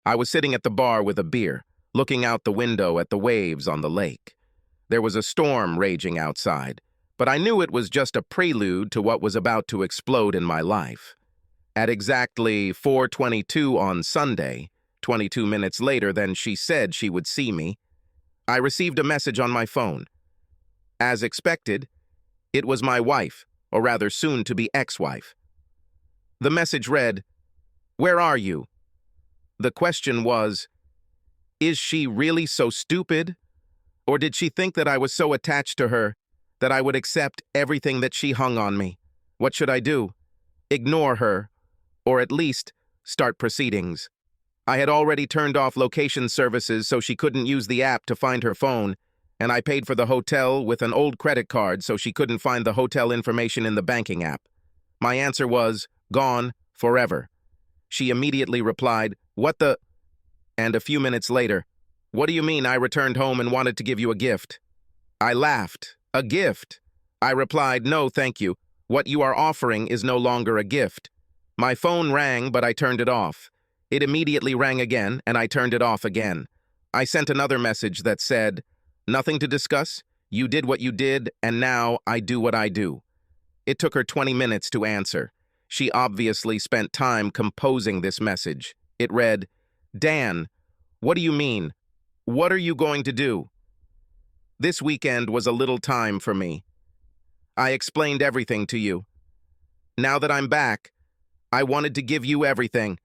I was sitting at the bar with a beer, looking out the window at the waves on the lake. There was a storm raging outside, but I knew it was just a prelude to what was about to explode in my life. At exactly 4:22 on Sunday, 22 minutes later than she said she would see me, I received a message on my phone. As expected, it was my wife, or rather soon-to-be ex-wife. The message read, "Where are you?" The question was, is she really so stupid? Or did she think that I was so attached to her that I would accept everything that she hung on me? What should I do? Ignore her, or at least start proceedings. I had already turned off location services so she couldn't use the app to find her phone, and I paid for the hotel with an old credit card so she couldn't find the hotel information in the banking app. My answer was, gone, forever. She immediately replied, "What the—" And a few minutes later, "What do you mean I returned home and wanted to give you a gift?" I laughed. "A gift?" I replied, "No, thank you. What you are offering is no longer a gift." My phone rang, but I turned it off. It immediately rang again, and I turned it off again. I sent another message that said, "Nothing to discuss. You did what you did, and now I do what I do." It took her 20 minutes to answer. She obviously spent time composing this message. It read, "Dan, what do you mean? What are you going to do?" This weekend was a little time for me. I explained everything to you. Now that I'm back, I wanted to give you everything.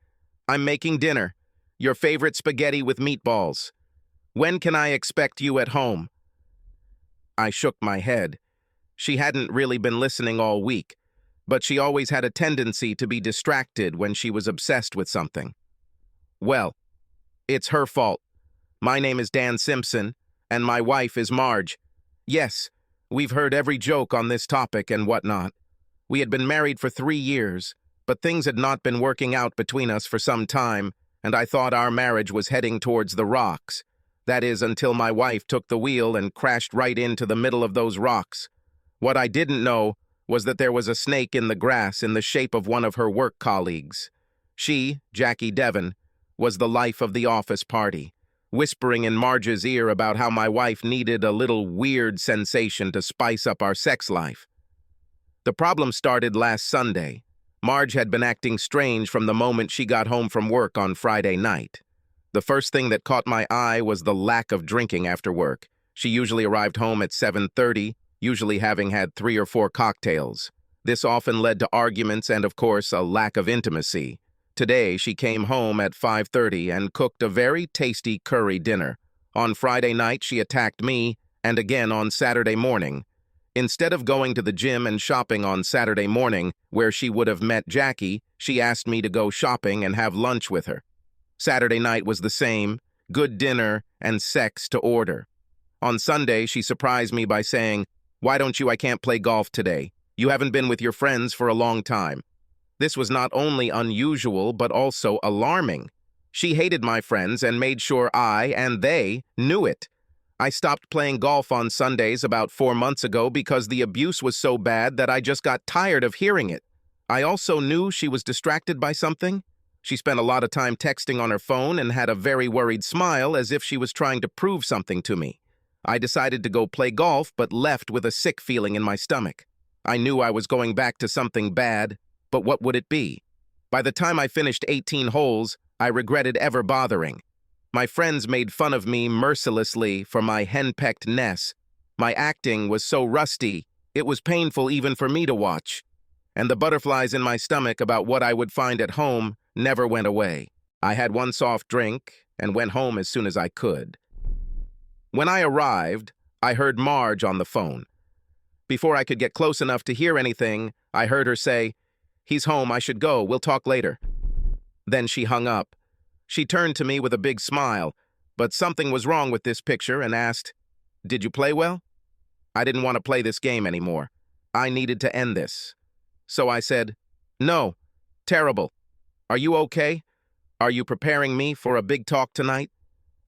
I'm making dinner, your favorite spaghetti with meatballs. When can I expect you at home? I shook my head. She hadn't really been listening all week, but she always had a tendency to be distracted when she was obsessed with something. Well, it's her fault. My name is Dan Simpson, and my wife is Marge. Yes, we've heard every joke on this topic and whatnot. We had been married for 3 years, but things had not been working out between us for some time, and I thought our marriage was heading towards the rocks. That is, until my wife took the wheel and crashed right into the middle of those rocks. What I didn't know was that there was a snake in the grass in the shape of one of her work colleagues. She, Jackie Devon, was the life of the office party, whispering in Marge's ear about how my wife needed a little weird sensation to spice up our sex life. The problem started last Sunday. Marge had been acting strange from the moment she got home from work on Friday night. The first thing that caught my eye was the lack of drinking after work. She usually arrived home at 7:30, usually having had 3 or 4 cocktails. This often led to arguments and, of course, a lack of intimacy. Today, she came home at 5:30 and cooked a very tasty curry dinner. On Friday night, she attacked me, and again on Saturday morning. Instead of going to the gym and shopping on Saturday morning, where she would have met Jackie, she asked me to go shopping and have lunch with her. Saturday night was the same, good dinner and sex to order. On Sunday, she surprised me by saying, "Why don't you? I can't play golf today. You haven't been with your friends for a long time." This was not only unusual, but also alarming. She hated my friends and made sure I and they knew it. I stopped playing golf on Sundays about 4 months ago because the abuse was so bad that I just got tired of hearing it. I also knew she was distracted by something. She spent a lot of time texting on her phone and had a very worried smile as if she was trying to prove something to me. I decided to go play golf, but left with a sick feeling in my stomach. I knew I was going back to something bad, but what would it be? By the time I finished 18 holes, I regretted ever bothering. My friends made fun of me mercilessly for my henpecked-ness. My acting was so rusty, it was painful even for me to watch. And the butterflies in my stomach about what I would find at home never went away. I had one soft drink and went home as soon as I could. When I arrived, I heard Marge on the phone. Before I could get close enough to hear anything, I heard her say, "He's home, I should go, we'll talk later." Then she hung up. She turned to me with a big smile, but something was wrong with this picture and asked, "Did you play well?" I didn't want to play this game anymore. I needed to end this. So I said, "No, terrible. Are you okay? Are you preparing me for a big talk tonight?"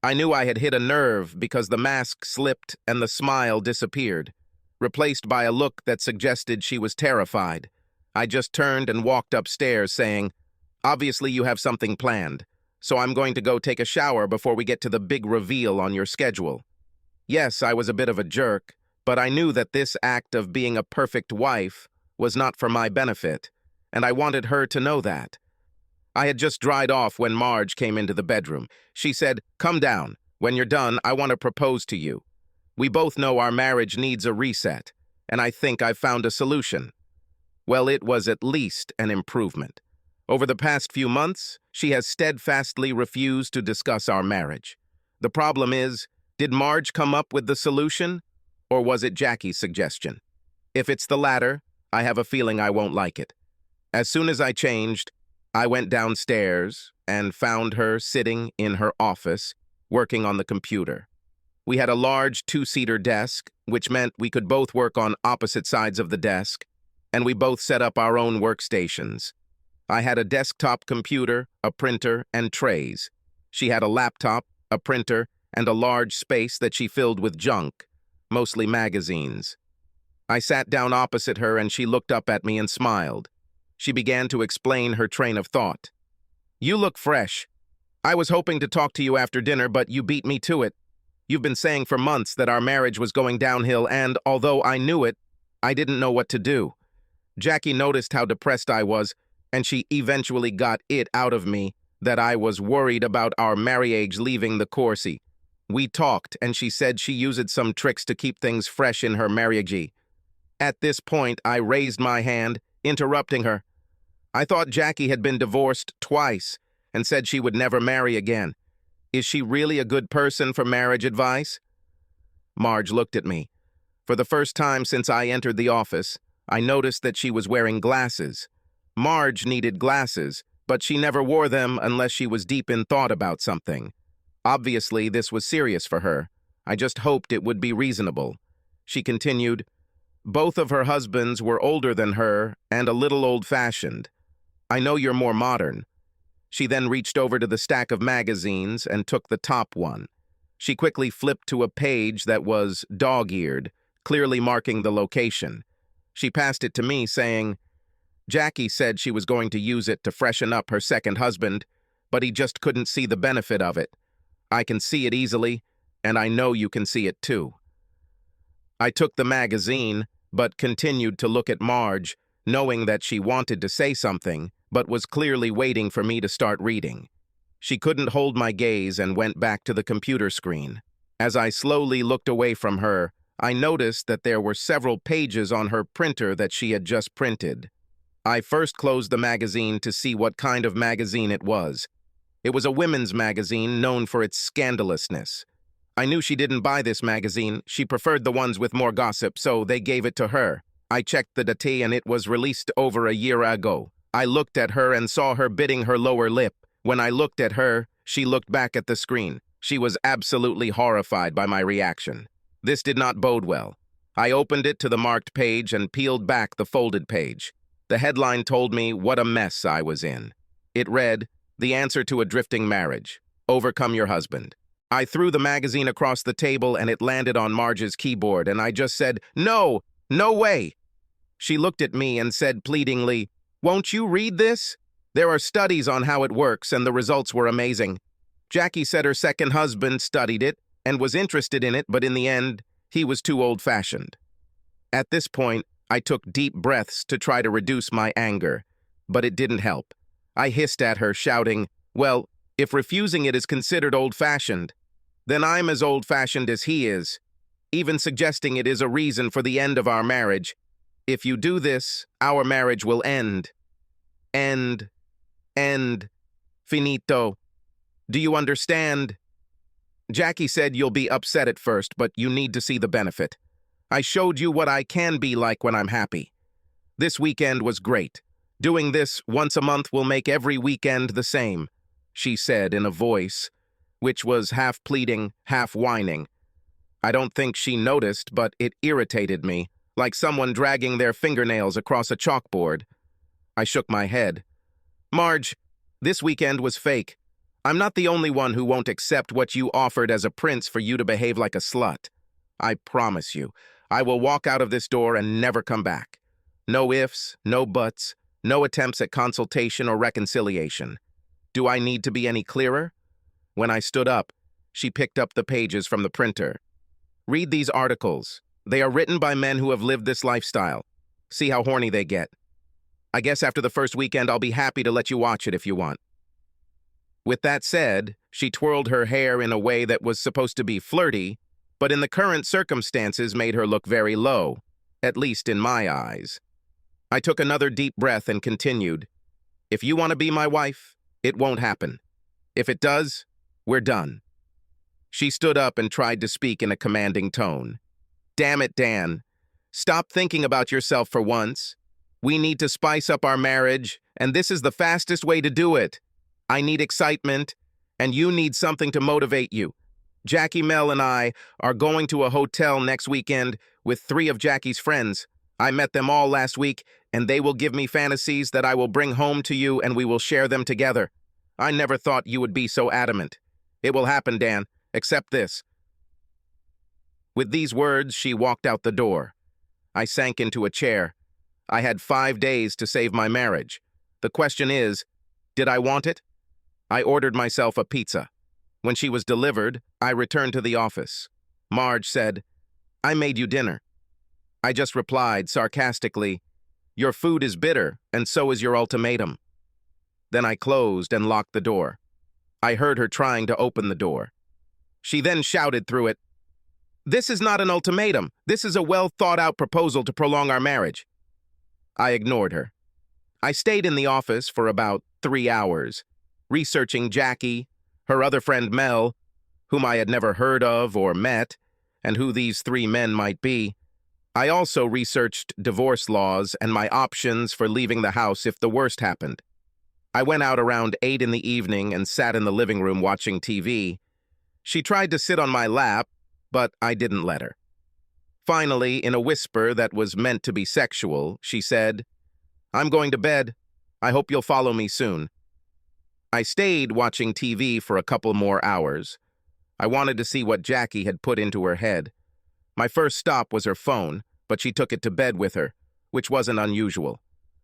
I knew I had hit a nerve because the mask slipped and the smile disappeared, replaced by a look that suggested she was terrified. I just turned and walked upstairs saying, "Obviously you have something planned. so I'm going to go take a shower before we get to the big reveal on your schedule. Yes, I was a bit of a jerk, but I knew that this act of being a perfect wife was not for my benefit, and I wanted her to know that. I had just dried off when Marge came into the bedroom. She said, "Come down. When you're done, I want to propose to you. We both know our marriage needs a reset, and I think I've found a solution." Well, it was at least an improvement. Over the past few months, she has steadfastly refused to discuss our marriage. The problem is, did Marge come up with the solution, or was it Jackie's suggestion? If it's the latter, I have a feeling I won't like it. As soon as I changed, I went downstairs and found her sitting in her office, working on the computer. We had a large two-seater desk, which meant we could both work on opposite sides of the desk, and we both set up our own workstations. I had a desktop computer, a printer, and trays. She had a laptop, a printer, and a large space that she filled with junk, mostly magazines. I sat down opposite her and she looked up at me and smiled. She began to explain her train of thought. "You look fresh. I was hoping to talk to you after dinner, but you beat me to it. You've been saying for months that our marriage was going downhill and, although I knew it, I didn't know what to do." Jackie noticed how depressed I was, and she eventually got it out of me that I was worried about our marriage leaving the coursey. We talked, and she said she used some tricks to keep things fresh in her marriage. At this point, I raised my hand, interrupting her. I thought Jackie had been divorced twice and said she would never marry again. Is she really a good person for marriage advice? Marge looked at me. For the first time since I entered the office, I noticed that she was wearing glasses. Marge needed glasses, but she never wore them unless she was deep in thought about something. Obviously, this was serious for her. I just hoped it would be reasonable. She continued, "Both of her husbands were older than her and a little old-fashioned. I know you're more modern." She then reached over to the stack of magazines and took the top one. She quickly flipped to a page that was dog-eared, clearly marking the location. She passed it to me, saying, "Jackie said she was going to use it to freshen up her second husband, but he just couldn't see the benefit of it. I can see it easily, and I know you can see it too." I took the magazine, but continued to look at Marge, knowing that she wanted to say something, but was clearly waiting for me to start reading. She couldn't hold my gaze and went back to the computer screen. As I slowly looked away from her, I noticed that there were several pages on her printer that she had just printed. I first closed the magazine to see what kind of magazine it was. It was a women's magazine known for its scandalousness. I knew she didn't buy this magazine. She preferred the ones with more gossip, so they gave it to her. I checked the date and it was released over a year ago. I looked at her and saw her biting her lower lip. When I looked at her, she looked back at the screen. She was absolutely horrified by my reaction. This did not bode well. I opened it to the marked page and peeled back the folded page. The headline told me what a mess I was in. It read, "The answer to a drifting marriage. Overcome your husband." I threw the magazine across the table and it landed on Marge's keyboard, and I just said, "No, no way." She looked at me and said pleadingly, "Won't you read this? There are studies on how it works, and the results were amazing. Jackie said her second husband studied it and was interested in it, but in the end, he was too old-fashioned." At this point, I took deep breaths to try to reduce my anger, but it didn't help. I hissed at her, shouting, "Well, if refusing it is considered old-fashioned, then I'm as old-fashioned as he is, even suggesting it is a reason for the end of our marriage. If you do this, our marriage will end. End. Finito. Do you understand?" Jackie said, "You'll be upset at first, but you need to see the benefit. I showed you what I can be like when I'm happy. This weekend was great. Doing this once a month will make every weekend the same," she said in a voice which was half pleading, half whining. I don't think she noticed, but it irritated me, like someone dragging their fingernails across a chalkboard. I shook my head. "Marge, this weekend was fake. I'm not the only one who won't accept what you offered as a prince for you to behave like a slut. I promise you, I will walk out of this door and never come back. No ifs, no buts, no attempts at consultation or reconciliation. Do I need to be any clearer? When I stood up, she picked up the pages from the printer. Read these articles. They are written by men who have lived this lifestyle. See how horny they get. I guess after the first weekend, I'll be happy to let you watch it if you want. With that said, she twirled her hair in a way that was supposed to be flirty, but in the current circumstances made her look very low, at least in my eyes. I took another deep breath and continued, "If you want to be my wife, it won't happen. If it does, we're done." She stood up and tried to speak in a commanding tone. "Damn it, Dan. Stop thinking about yourself for once. We need to spice up our marriage, and this is the fastest way to do it. I need excitement, and you need something to motivate you. Jackie, Mel, and I are going to a hotel next weekend with 3 of Jackie's friends. I met them all last week, and they will give me fantasies that I will bring home to you, and we will share them together. I never thought you would be so adamant. It will happen, Dan. Accept this." With these words, she walked out the door. I sank into a chair. I had 5 days to save my marriage. The question is, did I want it? I ordered myself a pizza. When she was delivered, I returned to the office. Marge said, "I made you dinner." I just replied sarcastically, "Your food is bitter, and so is your ultimatum." Then I closed and locked the door. I heard her trying to open the door. She then shouted through it, "This is not an ultimatum. This is a well-thought-out proposal to prolong our marriage." I ignored her. I stayed in the office for about 3 hours, researching Jackie, her other friend Mel, whom I had never heard of or met, and who these 3 men might be. I also researched divorce laws and my options for leaving the house if the worst happened. I went out around 8 in the evening and sat in the living room watching TV. She tried to sit on my lap, but I didn't let her. Finally, in a whisper that was meant to be sexual, she said, "I'm going to bed. I hope you'll follow me soon." I stayed watching TV for a couple more hours. I wanted to see what Jackie had put into her head. My first stop was her phone, but she took it to bed with her, which wasn't unusual.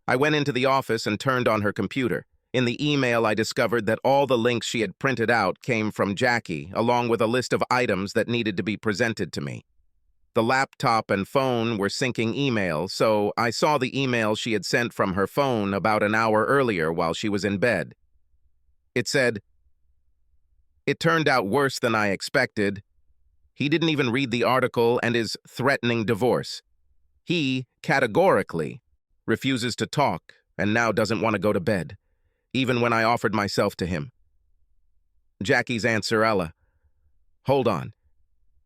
I went into the office and turned on her computer. In the email, I discovered that all the links she had printed out came from Jackie, along with a list of items that needed to be presented to me. The laptop and phone were syncing email, so I saw the email she had sent from her phone about an hour earlier while she was in bed. It said, "It turned out worse than I expected. He didn't even read the article and is threatening divorce. He, categorically, refuses to talk and now doesn't want to go to bed, even when I offered myself to him." Jackie's Aunt Sorella. "Hold on.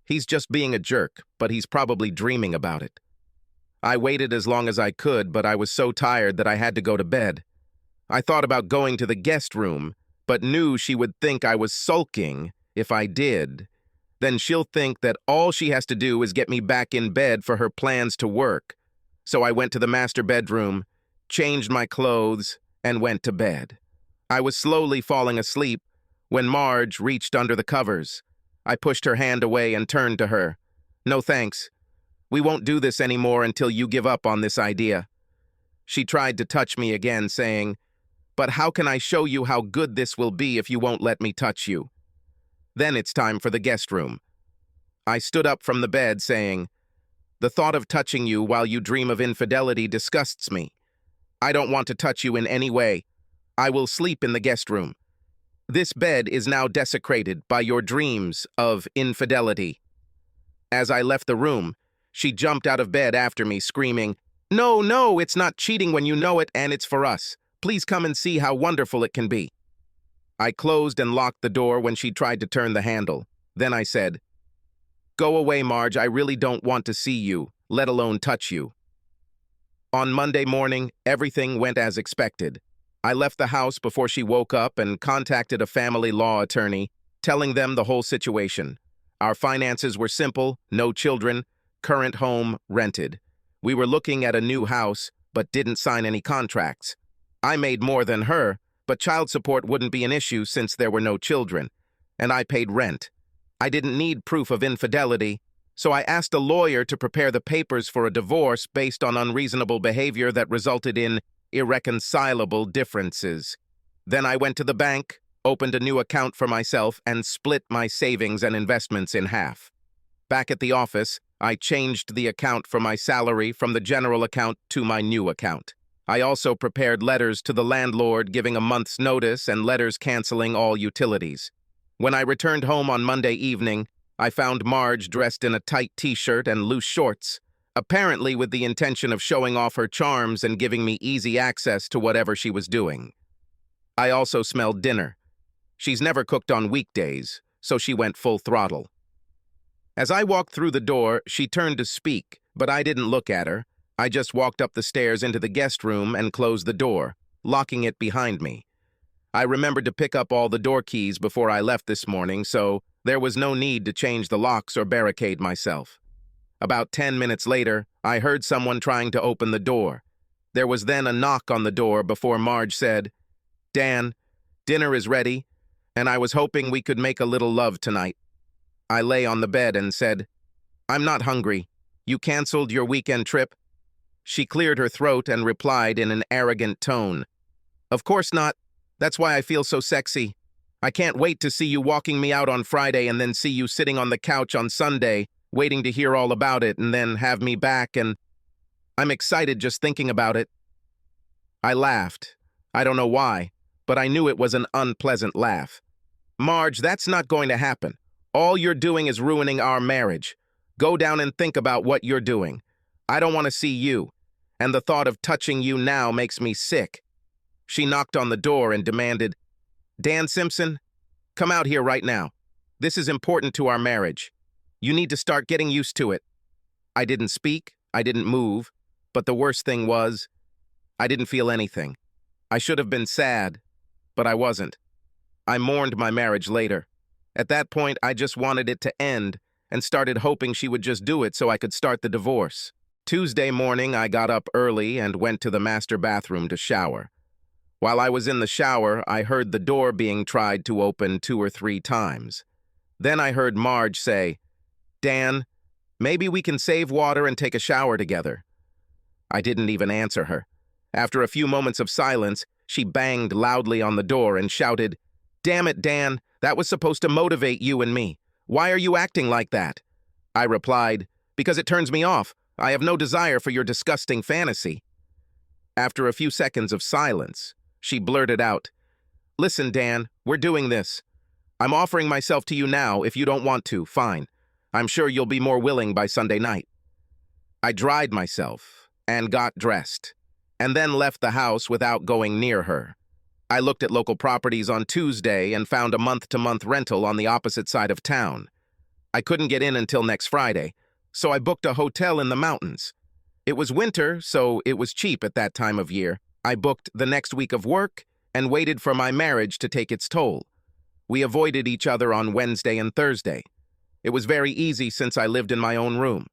He's just being a jerk, but he's probably dreaming about it." I waited as long as I could, but I was so tired that I had to go to bed. I thought about going to the guest room, but knew she would think I was sulking if I did. Then she'll think that all she has to do is get me back in bed for her plans to work. So I went to the master bedroom, changed my clothes, and went to bed. I was slowly falling asleep when Marge reached under the covers. I pushed her hand away and turned to her. "No thanks. We won't do this anymore until you give up on this idea." She tried to touch me again, saying, "But how can I show you how good this will be if you won't let me touch you?" Then it's time for the guest room. I stood up from the bed, saying, "The thought of touching you while you dream of infidelity disgusts me. I don't want to touch you in any way. I will sleep in the guest room. This bed is now desecrated by your dreams of infidelity." As I left the room, she jumped out of bed after me, screaming, "No, no, it's not cheating when you know it, and it's for us. Please come and see how wonderful it can be." I closed and locked the door when she tried to turn the handle. Then I said, "Go away, Marge. I really don't want to see you, let alone touch you." On Monday morning, everything went as expected. I left the house before she woke up and contacted a family law attorney, telling them the whole situation. Our finances were simple, no children, current home rented. We were looking at a new house, but didn't sign any contracts. I made more than her, but child support wouldn't be an issue since there were no children, and I paid rent. I didn't need proof of infidelity, so I asked a lawyer to prepare the papers for a divorce based on unreasonable behavior that resulted in irreconcilable differences. Then I went to the bank, opened a new account for myself, and split my savings and investments in half. Back at the office, I changed the account for my salary from the general account to my new account. I also prepared letters to the landlord giving a month's notice and letters canceling all utilities. When I returned home on Monday evening, I found Marge dressed in a tight t-shirt and loose shorts, apparently with the intention of showing off her charms and giving me easy access to whatever she was doing. I also smelled dinner. She's never cooked on weekdays, so she went full throttle. As I walked through the door, she turned to speak, but I didn't look at her. I just walked up the stairs into the guest room and closed the door, locking it behind me. I remembered to pick up all the door keys before I left this morning, so there was no need to change the locks or barricade myself. About 10 minutes later, I heard someone trying to open the door. There was then a knock on the door before Marge said, "Dan, dinner is ready, and I was hoping we could make a little love tonight." I lay on the bed and said, "I'm not hungry. You canceled your weekend trip?" She cleared her throat and replied in an arrogant tone, "Of course not. That's why I feel so sexy. I can't wait to see you walking me out on Friday and then see you sitting on the couch on Sunday, waiting to hear all about it and then have me back, and I'm excited just thinking about it." I laughed. I don't know why, but I knew it was an unpleasant laugh. "Marge, that's not going to happen. All you're doing is ruining our marriage. Go down and think about what you're doing. I don't want to see you, and the thought of touching you now makes me sick." She knocked on the door and demanded, "Dan Simpson, come out here right now. This is important to our marriage. You need to start getting used to it." I didn't speak, I didn't move, but the worst thing was, I didn't feel anything. I should have been sad, but I wasn't. I mourned my marriage later. At that point, I just wanted it to end and started hoping she would just do it so I could start the divorce. Tuesday morning, I got up early and went to the master bathroom to shower. While I was in the shower, I heard the door being tried to open 2 or 3 times. Then I heard Marge say, "Dan, maybe we can save water and take a shower together." I didn't even answer her. After a few moments of silence, she banged loudly on the door and shouted, "Damn it, Dan, that was supposed to motivate you and me. Why are you acting like that?" I replied, "Because it turns me off. I have no desire for your disgusting fantasy." After a few seconds of silence, she blurted out, "Listen, Dan, we're doing this. I'm offering myself to you now. If you don't want to, fine. I'm sure you'll be more willing by Sunday night." I dried myself and got dressed, and then left the house without going near her. I looked at local properties on Tuesday and found a month-to-month rental on the opposite side of town. I couldn't get in until next Friday, so I booked a hotel in the mountains. It was winter, so it was cheap at that time of year. I booked the next week of work and waited for my marriage to take its toll. We avoided each other on Wednesday and Thursday. It was very easy since I lived in my own room.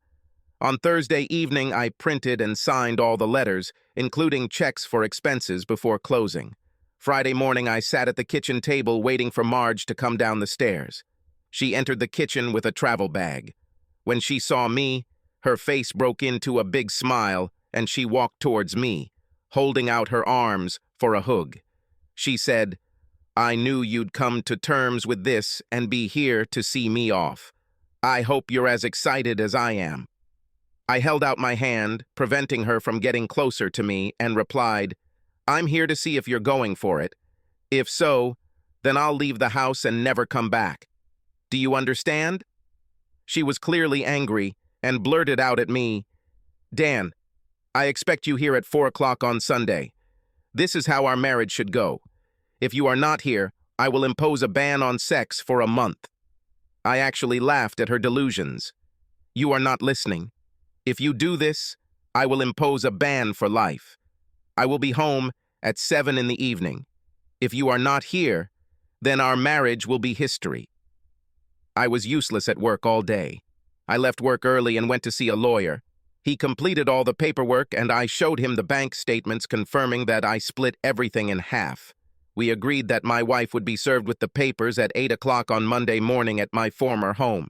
On Thursday evening, I printed and signed all the letters, including checks for expenses, before closing. Friday morning, I sat at the kitchen table waiting for Marge to come down the stairs. She entered the kitchen with a travel bag. When she saw me, her face broke into a big smile, and she walked towards me, holding out her arms for a hug. She said, "I knew you'd come to terms with this and be here to see me off. I hope you're as excited as I am." I held out my hand, preventing her from getting closer to me, and replied, "I'm here to see if you're going for it. If so, then I'll leave the house and never come back. Do you understand?" She was clearly angry and blurted out at me, "Dan, I expect you here at 4 o'clock on Sunday. This is how our marriage should go. If you are not here, I will impose a ban on sex for a month." I actually laughed at her delusions. "You are not listening. If you do this, I will impose a ban for life. I will be home at 7 in the evening. If you are not here, then our marriage will be history." I was useless at work all day. I left work early and went to see a lawyer. He completed all the paperwork, and I showed him the bank statements confirming that I split everything in half. We agreed that my wife would be served with the papers at 8 o'clock on Monday morning at my former home.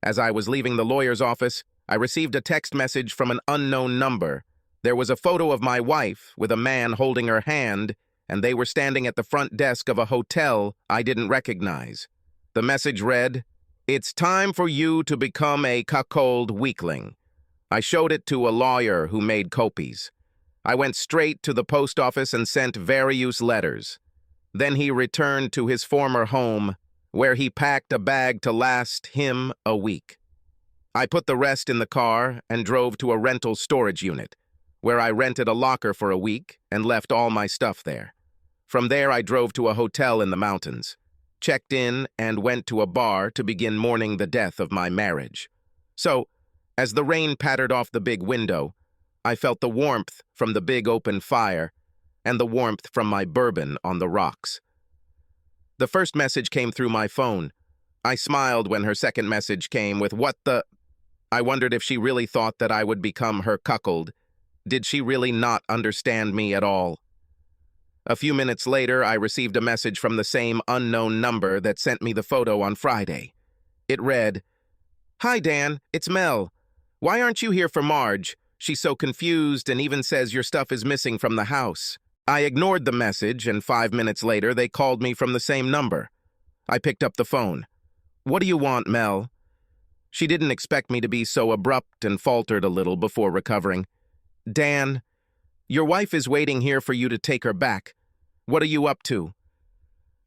As I was leaving the lawyer's office, I received a text message from an unknown number. There was a photo of my wife with a man holding her hand, and they were standing at the front desk of a hotel I didn't recognize. The message read, "It's time for you to become a cuckold weakling." I showed it to a lawyer who made copies. I went straight to the post office and sent various letters. Then he returned to his former home, where he packed a bag to last him a week. I put the rest in the car and drove to a rental storage unit, where I rented a locker for a week and left all my stuff there. From there, I drove to a hotel in the mountains, checked in, and went to a bar to begin mourning the death of my marriage. So, as the rain pattered off the big window, I felt the warmth from the big open fire and the warmth from my bourbon on the rocks. The first message came through my phone. I smiled when her second message came with, "What the—" I wondered if she really thought that I would become her cuckold. Did she really not understand me at all? A few minutes later, I received a message from the same unknown number that sent me the photo on Friday. It read, "Hi, Dan, it's Mel. Why aren't you here for Marge? She's so confused and even says your stuff is missing from the house." I ignored the message, and 5 minutes later, they called me from the same number. I picked up the phone. "What do you want, Mel?" She didn't expect me to be so abrupt and faltered a little before recovering. "Dan, your wife is waiting here for you to take her back. What are you up to?"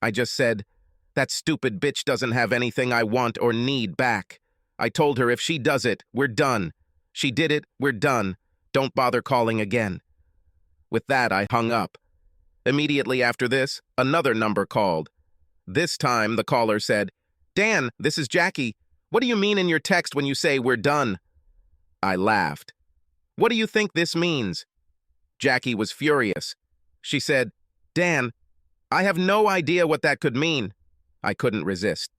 I just said, "That stupid bitch doesn't have anything I want or need back. I told her if she does it, we're done. She did it, we're done. Don't bother calling again." With that, I hung up. Immediately after this, another number called. This time, the caller said, "Dan, this is Jackie. What do you mean in your text when you say we're done?" I laughed. "What do you think this means?" Jackie was furious. She said, "Dan, I have no idea what that could mean." I couldn't resist.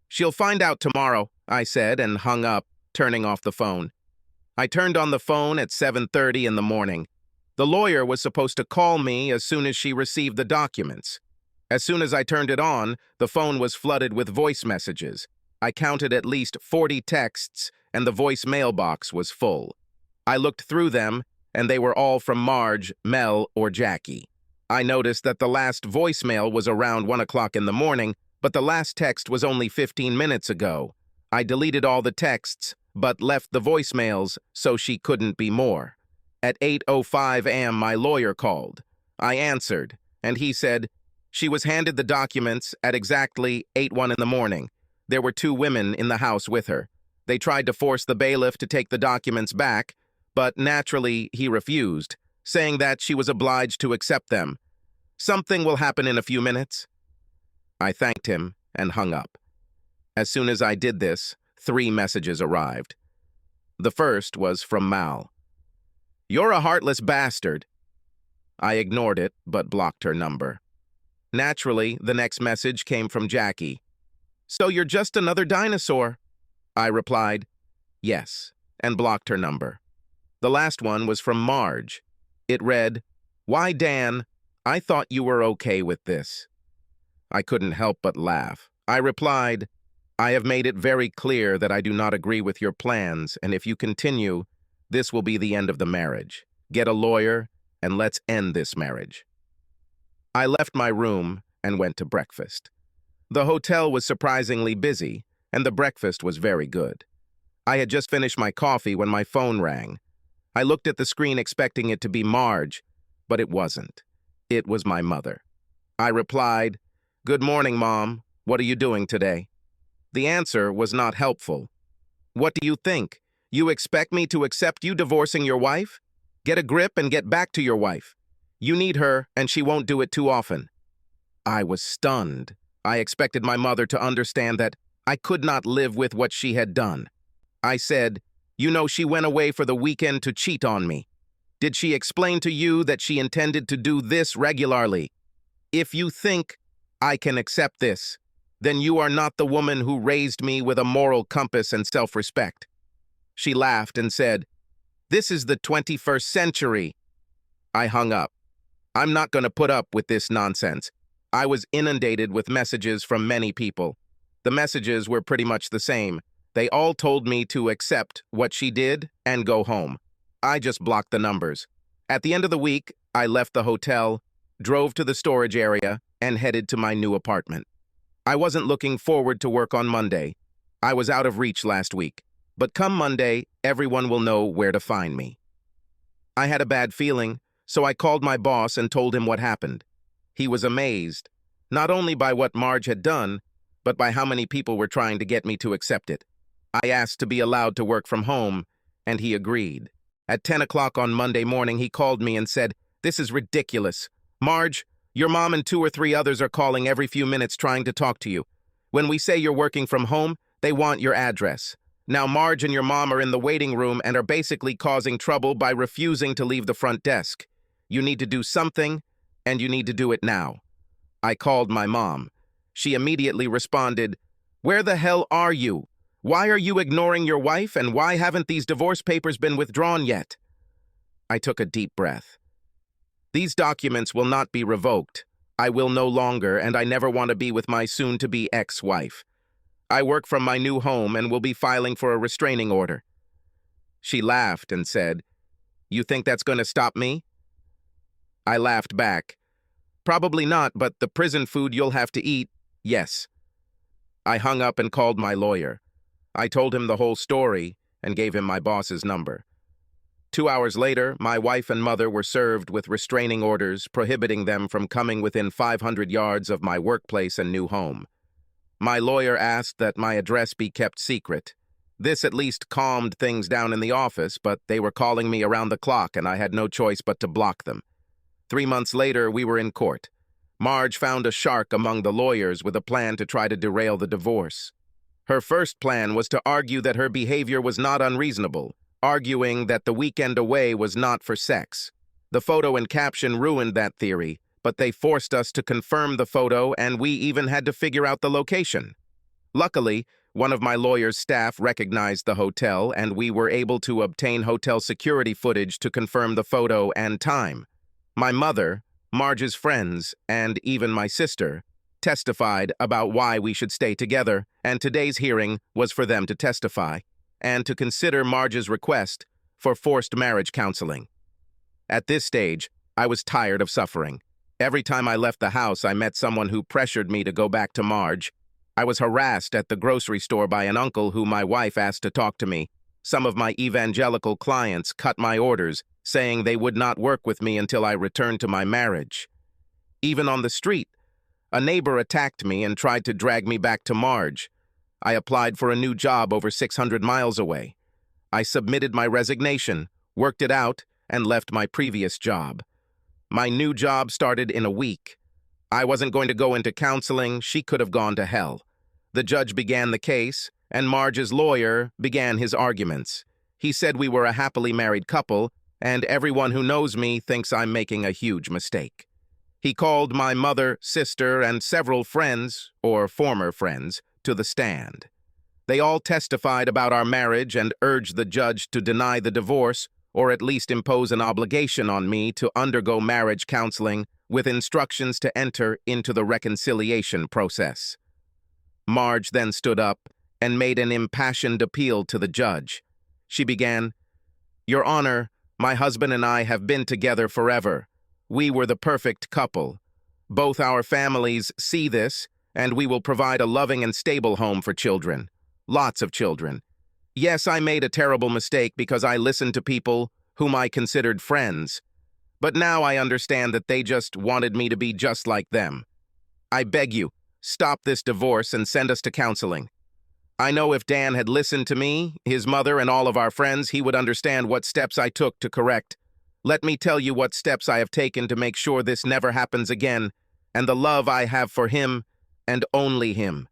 "She'll find out tomorrow," I said, and hung up, turning off the phone. I turned on the phone at 7:30 in the morning. The lawyer was supposed to call me as soon as she received the documents. As soon as I turned it on, the phone was flooded with voice messages. I counted at least 40 texts, and the voice mailbox was full. I looked through them, and they were all from Marge, Mel, or Jackie. I noticed that the last voicemail was around 1 o'clock in the morning, but the last text was only 15 minutes ago. I deleted all the texts, but left the voicemails so she couldn't be more. At 8:05 a.m., my lawyer called. I answered, and he said, she was handed the documents at exactly 8:01 in the morning. There were 2 women in the house with her. They tried to force the bailiff to take the documents back, but naturally he refused, saying that she was obliged to accept them. "Something will happen in a few minutes." I thanked him and hung up. As soon as I did this, 3 messages arrived. The first was from Mal. "You're a heartless bastard." I ignored it, but blocked her number. Naturally, the next message came from Jackie. "So you're just another dinosaur?" I replied, "Yes," and blocked her number. The last one was from Marge. It read, "Why, Dan, I thought you were okay with this." I couldn't help but laugh. I replied, "I have made it very clear that I do not agree with your plans, and if you continue, this will be the end of the marriage. Get a lawyer, and let's end this marriage." I left my room and went to breakfast. The hotel was surprisingly busy, and the breakfast was very good. I had just finished my coffee when my phone rang. I looked at the screen expecting it to be Marge, but it wasn't. It was my mother. I replied, "Good morning, Mom. What are you doing today?" The answer was not helpful. "What do you think? You expect me to accept you divorcing your wife? Get a grip and get back to your wife. You need her, and she won't do it too often." I was stunned. I expected my mother to understand that I could not live with what she had done. I said, "You know she went away for the weekend to cheat on me. Did she explain to you that she intended to do this regularly? If you think I can accept this, then you are not the woman who raised me with a moral compass and self-respect." She laughed and said, "This is the 21st century." I hung up. I'm not going to put up with this nonsense. I was inundated with messages from many people. The messages were pretty much the same. They all told me to accept what she did and go home. I just blocked the numbers. At the end of the week, I left the hotel, drove to the storage area, and headed to my new apartment. I wasn't looking forward to work on Monday. I was out of reach last week, but come Monday, everyone will know where to find me. I had a bad feeling, so I called my boss and told him what happened. He was amazed, not only by what Marge had done, but by how many people were trying to get me to accept it. I asked to be allowed to work from home, and he agreed. At 10 o'clock on Monday morning, he called me and said, "This is ridiculous. Marge, your mom and 2 or 3 others are calling every few minutes trying to talk to you. When we say you're working from home, they want your address. Now Marge and your mom are in the waiting room and are basically causing trouble by refusing to leave the front desk. You need to do something, and you need to do it now." I called my mom. She immediately responded, "Where the hell are you? Why are you ignoring your wife, and why haven't these divorce papers been withdrawn yet?" I took a deep breath. These documents will not be revoked. I will no longer, and I never want to be with my soon-to-be ex-wife. I work from my new home and will be filing for a restraining order. She laughed and said, "You think that's going to stop me?" I laughed back. "Probably not, but the prison food you'll have to eat, yes." I hung up and called my lawyer. I told him the whole story and gave him my boss's number. 2 hours later, my wife and mother were served with restraining orders prohibiting them from coming within 500 yards of my workplace and new home. My lawyer asked that my address be kept secret. This at least calmed things down in the office, but they were calling me around the clock and I had no choice but to block them. 3 months later, we were in court. Marge found a shark among the lawyers with a plan to try to derail the divorce. Her first plan was to argue that her behavior was not unreasonable, arguing that the weekend away was not for sex. The photo and caption ruined that theory, but they forced us to confirm the photo and we even had to figure out the location. Luckily, one of my lawyer's staff recognized the hotel and we were able to obtain hotel security footage to confirm the photo and time. My mother, Marge's friends, and even my sister testified about why we should stay together, and today's hearing was for them to testify and to consider Marge's request for forced marriage counseling. At this stage, I was tired of suffering. Every time I left the house, I met someone who pressured me to go back to Marge. I was harassed at the grocery store by an uncle who my wife asked to talk to me. Some of my evangelical clients cut my orders, saying they would not work with me until I returned to my marriage. Even on the street, a neighbor attacked me and tried to drag me back to Marge. I applied for a new job over 600 miles away. I submitted my resignation, worked it out, and left my previous job. My new job started in a week. I wasn't going to go into counseling. She could have gone to hell. The judge began the case, and Marge's lawyer began his arguments. He said we were a happily married couple, and everyone who knows me thinks I'm making a huge mistake. He called my mother, sister, and several friends, or former friends, to the stand. They all testified about our marriage and urged the judge to deny the divorce or at least impose an obligation on me to undergo marriage counseling with instructions to enter into the reconciliation process. Marge then stood up and made an impassioned appeal to the judge. She began, "Your Honor, my husband and I have been together forever. We were the perfect couple. Both our families see this, and we will provide a loving and stable home for children. Lots of children. Yes, I made a terrible mistake because I listened to people whom I considered friends. But now I understand that they just wanted me to be just like them. I beg you, stop this divorce and send us to counseling. I know if Dan had listened to me, his mother, and all of our friends, he would understand what steps I took to correct. Let me tell you what steps I have taken to make sure this never happens again, and the love I have for him, and only him.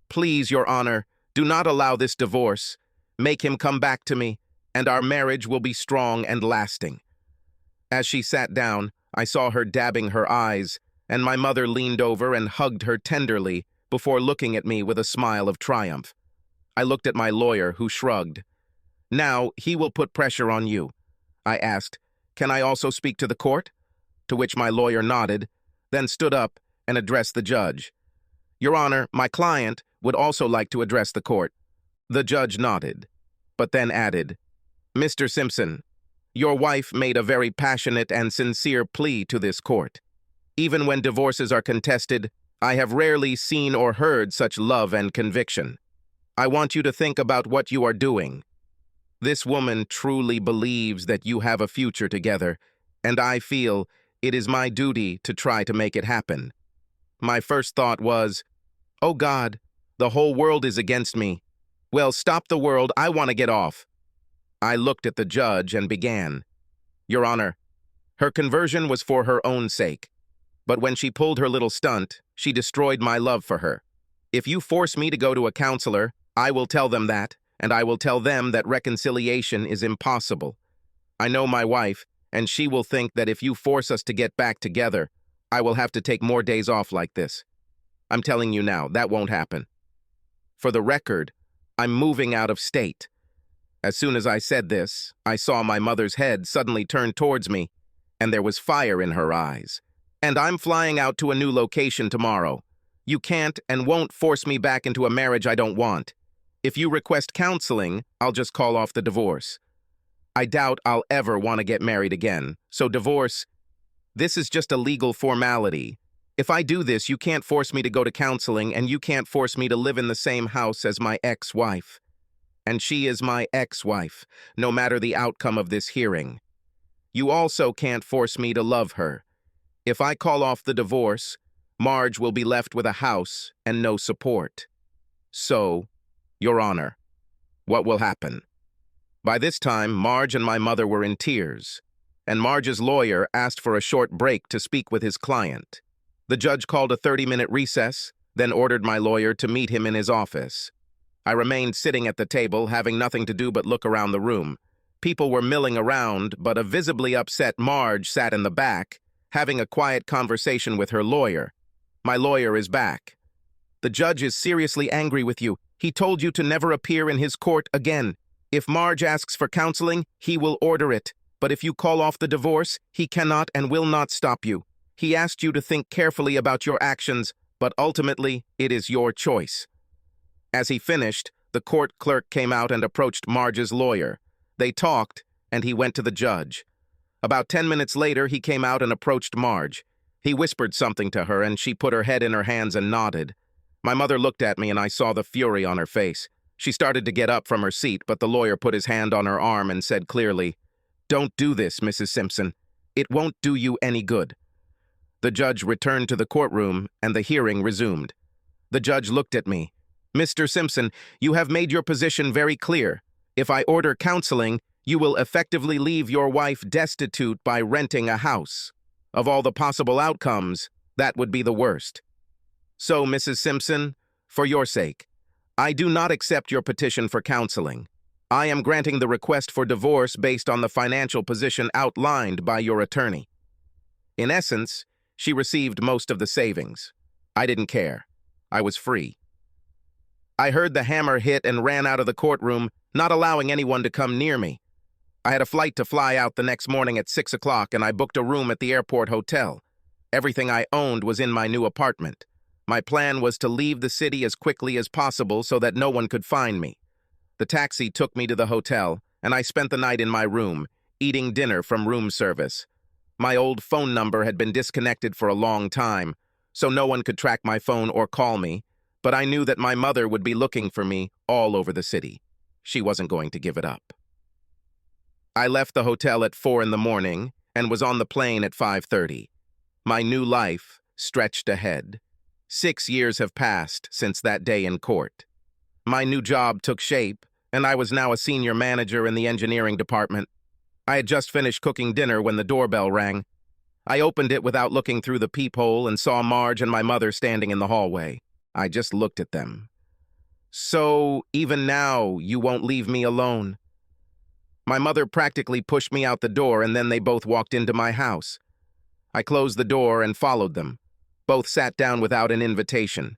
Please, Your Honor, do not allow this divorce. Make him come back to me, and our marriage will be strong and lasting." As she sat down, I saw her dabbing her eyes, and my mother leaned over and hugged her tenderly before looking at me with a smile of triumph. I looked at my lawyer, who shrugged. "Now, he will put pressure on you." I asked, "Can I also speak to the court?" To which my lawyer nodded, then stood up and addressed the judge. "Your Honor, my client would also like to address the court." The judge nodded, but then added, "Mr. Simpson, your wife made a very passionate and sincere plea to this court. Even when divorces are contested, I have rarely seen or heard such love and conviction. I want you to think about what you are doing. This woman truly believes that you have a future together, and I feel it is my duty to try to make it happen. My first thought was, oh God, the whole world is against me. Well, stop the world, I want to get off. I looked at the judge and began. Your Honor, her conversion was for her own sake. But when she pulled her little stunt, she destroyed my love for her. If you force me to go to a counselor, I will tell them that, and I will tell them that reconciliation is impossible. I know my wife, and she will think that if you force us to get back together, I will have to take more days off like this. I'm telling you now, that won't happen. For the record, I'm moving out of state. As soon as I said this, I saw my mother's head suddenly turn towards me, and there was fire in her eyes. And I'm flying out to a new location tomorrow. You can't and won't force me back into a marriage I don't want. If you request counseling, I'll just call off the divorce. I doubt I'll ever want to get married again, so divorce, this is just a legal formality. If I do this, you can't force me to go to counseling, and you can't force me to live in the same house as my ex-wife. And she is my ex-wife, no matter the outcome of this hearing. You also can't force me to love her. If I call off the divorce, Marge will be left with a house and no support. So, Your Honor, what will happen? By this time, Marge and my mother were in tears, and Marge's lawyer asked for a short break to speak with his client. The judge called a 30-minute recess, then ordered my lawyer to meet him in his office. I remained sitting at the table, having nothing to do but look around the room. People were milling around, but a visibly upset Marge sat in the back, having a quiet conversation with her lawyer. My lawyer is back. The judge is seriously angry with you. He told you to never appear in his court again. If Marge asks for counseling, he will order it. But if you call off the divorce, he cannot and will not stop you. He asked you to think carefully about your actions, but ultimately, it is your choice. As he finished, the court clerk came out and approached Marge's lawyer. They talked, and he went to the judge. About 10 minutes later, he came out and approached Marge. He whispered something to her, and she put her head in her hands and nodded. My mother looked at me, and I saw the fury on her face. She started to get up from her seat, but the lawyer put his hand on her arm and said clearly, "Don't do this, Mrs. Simpson. It won't do you any good." The judge returned to the courtroom, and the hearing resumed. The judge looked at me. "Mr. Simpson, you have made your position very clear. If I order counseling, you will effectively leave your wife destitute by renting a house. Of all the possible outcomes, that would be the worst. So, Mrs. Simpson, for your sake, I do not accept your petition for counseling. I am granting the request for divorce based on the financial position outlined by your attorney." In essence, she received most of the savings. I didn't care. I was free. I heard the hammer hit and ran out of the courtroom, not allowing anyone to come near me. I had a flight to fly out the next morning at 6 o'clock, and I booked a room at the airport hotel. Everything I owned was in my new apartment. My plan was to leave the city as quickly as possible so that no one could find me. The taxi took me to the hotel, and I spent the night in my room, eating dinner from room service. My old phone number had been disconnected for a long time, so no one could track my phone or call me, but I knew that my mother would be looking for me all over the city. She wasn't going to give it up. I left the hotel at 4 in the morning and was on the plane at 5:30. My new life stretched ahead. 6 years have passed since that day in court. My new job took shape, and I was now a senior manager in the engineering department. I had just finished cooking dinner when the doorbell rang. I opened it without looking through the peephole and saw Marge and my mother standing in the hallway. I just looked at them. "So, even now, you won't leave me alone?" My mother practically pushed me out the door, and then they both walked into my house. I closed the door and followed them. Both sat down without an invitation.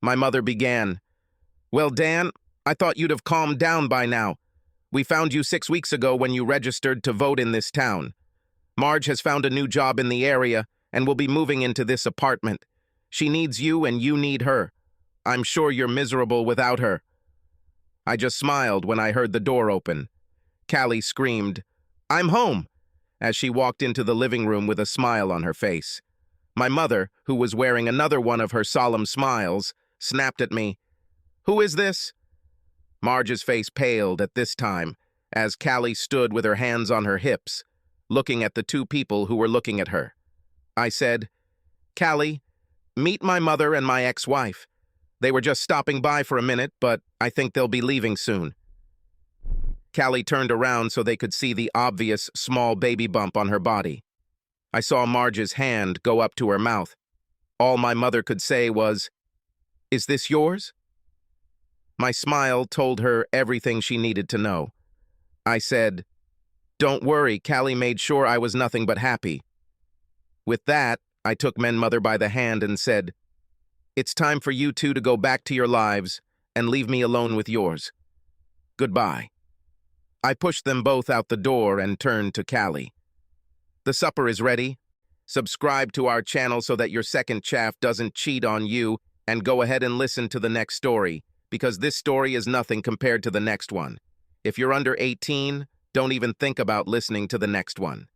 My mother began, "Well, Dan, I thought you'd have calmed down by now. We found you 6 weeks ago when you registered to vote in this town. Marge has found a new job in the area and will be moving into this apartment. She needs you and you need her. I'm sure you're miserable without her." I just smiled when I heard the door open. Callie screamed, "I'm home," as she walked into the living room with a smile on her face. My mother, who was wearing another one of her solemn smiles, snapped at me. "Who is this?" Marge's face paled at this time, as Callie stood with her hands on her hips, looking at the two people who were looking at her. I said, "Callie, meet my mother and my ex-wife. They were just stopping by for a minute, but I think they'll be leaving soon." Callie turned around so they could see the obvious small baby bump on her body. I saw Marge's hand go up to her mouth. All my mother could say was, "Is this yours?" My smile told her everything she needed to know. I said, "Don't worry, Callie made sure I was nothing but happy." With that, I took mother by the hand and said, "It's time for you two to go back to your lives and leave me alone with yours. Goodbye." I pushed them both out the door and turned to Callie. "The supper is ready. Subscribe to our channel so that your second chaff doesn't cheat on you, and go ahead and listen to the next story, because this story is nothing compared to the next one. If you're under 18, don't even think about listening to the next one.